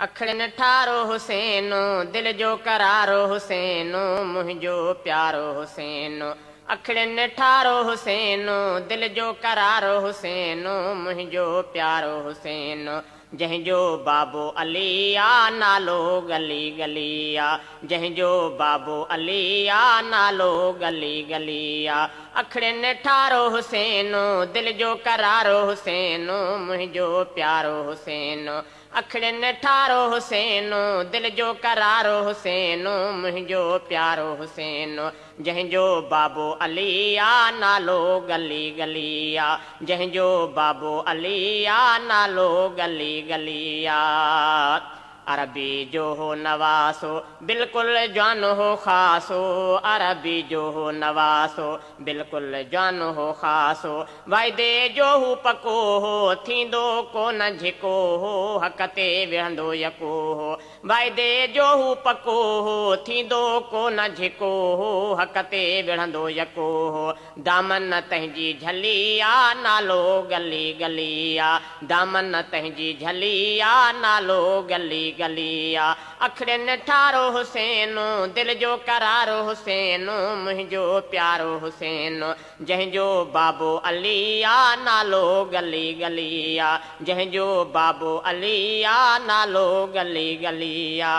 अखड़नि ठारो हुसैनो दिल जो करारो हुसैनो मुंहिंजो प्यारो हुसैनो अखड़नि ठारो हुसैनो दिल जो करारो हुसैनो मुंहिंजो प्यारो हुसैनो जंहिंजो बाबो अली आ नालो गली गली आ जंहिंजो बाबो अली आ नालो गली गली आ अखड़नि ठारो हुसैनो दिल जो करारो हुसैनो मुंहिंजो प्यारो हुसैनो अखड़नि ठारो हुसैनो दिल जो करारो हुसैनो मुंहिंजो प्यारो हुसैनो जंहिंजो बाबो अली आ नालो गली गली आ जंहिंजो बाबो अली आ नालो गली गली आ अरबी जो हो नवासो बिल्कुल जान हो खासो अरबी जो हो नवासो बिल्कुल जान हो खासो वाइदे जो हू पको हो थींदो को न झिको हो हक़ ते विहंदो यको हो वाइदे जो हू पको हो थींदो को न झिको हो हक़ ते विहंदो यको हो दामन तंहिंजी झली आ नालो गली गली आ दामन तंहिंजी झली आ नालो गली गली आ अखड़नि ठारो हुसैनो दिल जो करारो हुसैनो मुंहिंजो प्यारो हुसैनो जंहिंजो बाबो अली आ नालो गली गली आ जंहिंजो बाबो अली आ नालो गली गली आ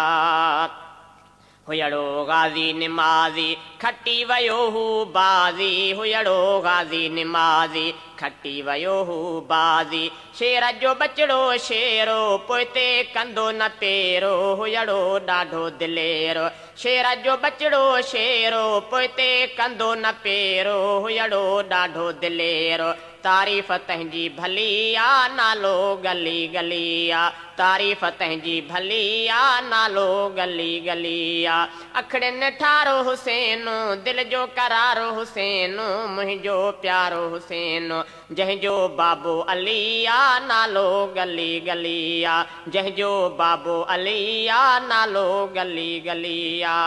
हुयड़ो गाज़ी निमाज़ी खटी वयो हू बाज़ी हुयड़ो गाज़ी निमाज़ी खटी वयो हू बाज़ी शेर जो बचड़ो शेरो पोइते कंदो न पेरो हुयड़ो ॾाढो दिलेरो शेर जो बचड़ो शेरो पोइते कंदो न पेरो हुयड़ो ॾाढो दिलेरो तारीफ़ तंहिंजी भली आ नालो गली गली आ तारीफ़ तंहिंजी भली आ नालो गली गली आ अखड़नि ठारो हुसैनो दिल जो करारो हुसैनो मुंहिंजो प्यारो हुसैनो जंहिंजो बाबो अली आ नालो गली गली आ जंहिंजो बाबो अली आ नालो गली गली आ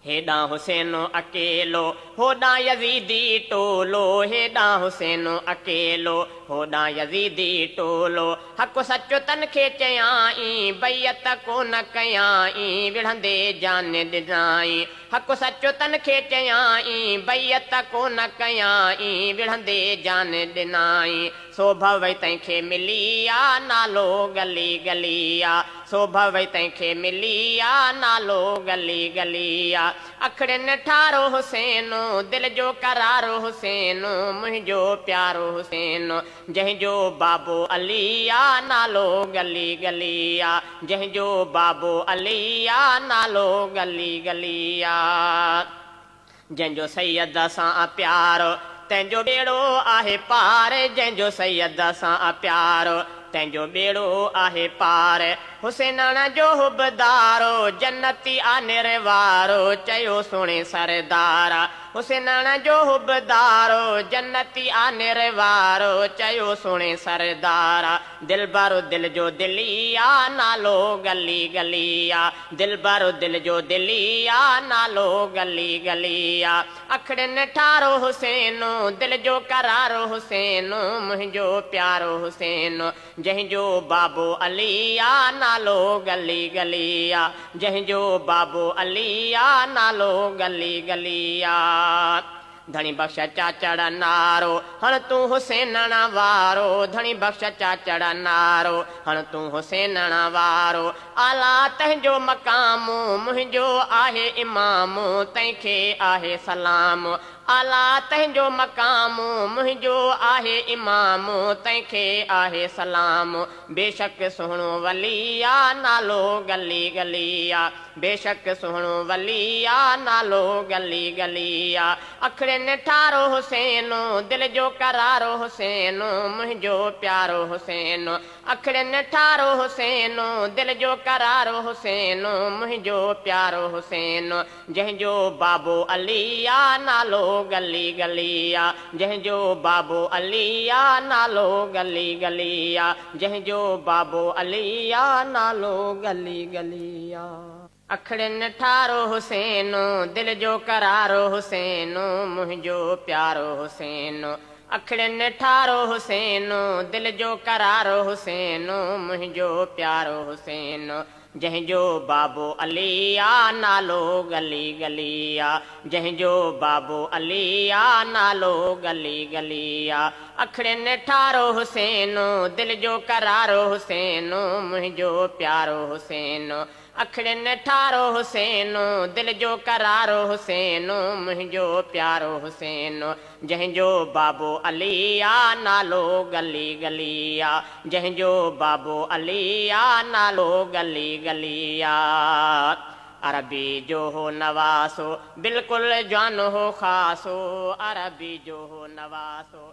हेॾां हुसैनो अकेलो होॾां यज़ीदी टोलो हेॾां हुसैनो अकेलो होॾां यज़ीदी टोलो हक़ सचो तन खे चयाई बैयत कोन कयाई विढ़ंदे जान ॾिनाई हक़ सचो तन खे चयाई बैयत कोन कयाई विढ़ंदे जान ॾिनाई सोभव तंहिंखे मिली आ नालो गली गली आ सोभव तंहिंखे मिली आ नालो गली गली आ अखड़नि ठारो हुसैनो दिल जो करारो हुसैनो मुंहिंजो प्यारो हुसैनो जंहिंजो बाबो अली आ नालो गली गली आ जंहिंजो बाबो अली आ नालो गली गली आ जंहिंजो सैयद सां प्यारो तंहिंजो बेड़ो आहे पार जंहिंजो सैयद सां प्यारो तंहिंजो बेड़ो आहे पार हुसैनण जो हुबदारो जन्नती आ निर्वारो चयो सुणे सरदारा हुसैनण जो हुबदारो जन्नती आ निर्वारो चयो सुणे सरदारा दिलबरो दिल जो दिली आ नालो गली गली आ दिलबरो दिल जो दिली आ नालो गली गली आ अखड़नि ठारो हुसैनो दिल जो करारो हुसैनो मुंहिंजो प्यारो हुसैनो जंहिंजो बाबो अली आ नालो गली गली आ जंहिंजो बाबो अली आ नालो गली गली आ धणी बख्श चाचड़ नारो हण तूं हुसैनण वारो धणी बख्श चाचड़ नारो हण तूं हुसैनण वारो आला तंहिंजो मक़ामु मुंहिंजो आहे इमामु तंहिंखे आहे सलाम आला तंहिंजो मक़ामु मुंहिंजो आहे इमामु तंहिंखे आहे सलाम बेशक सुहिणो वली आ नालो गली गली आ बेशक सुहिणो वली आ नालो गली गली आ अखड़नि ठारो हुसैनो दिल जो करारो हुसैनो मुंहिंजो प्यारो हुसैनो अखड़नि ठारो हुसैनो दिल जो करारो हुसैनो मुंहिंजो प्यारो हुसैनो जंहिंजो बाबो अली आ नालो गली गली आ जंहिंजो बाबो अली आ नालो गली गली आ जंहिंजो बाबो अली आ नालो गली गली आ अखड़नि ठारो हुसैनो दिल जो करारो हुसैनो मुंहिंजो प्यारो हुसैनो अखड़ियुनि ठारो हुसैन दिल जो करारो हुसैन मुंहिंजो प्यारो हुसैन जंहिंजो बाबो अली आ नालो गली गली आ जंहिंजो बाबो अली आ नालो गली गली आ अखड़ियुनि ठारो हुसैन दिल जो करारो हुसैन मुंहिंजो प्यारो हुसैन अखड़ियुनि ठारो हुसैन दिल जो करारो हुसैन मुंहिंजो प्यारो हुसैन जंहिंजो बाबो अली आ नालो गली गली आ जंहिंजो बाबो अली आ नालो गली गली आ अरबी जो हो नवासो बिल्कुलु जान हो ख़ासो अरबी जो हो नवासो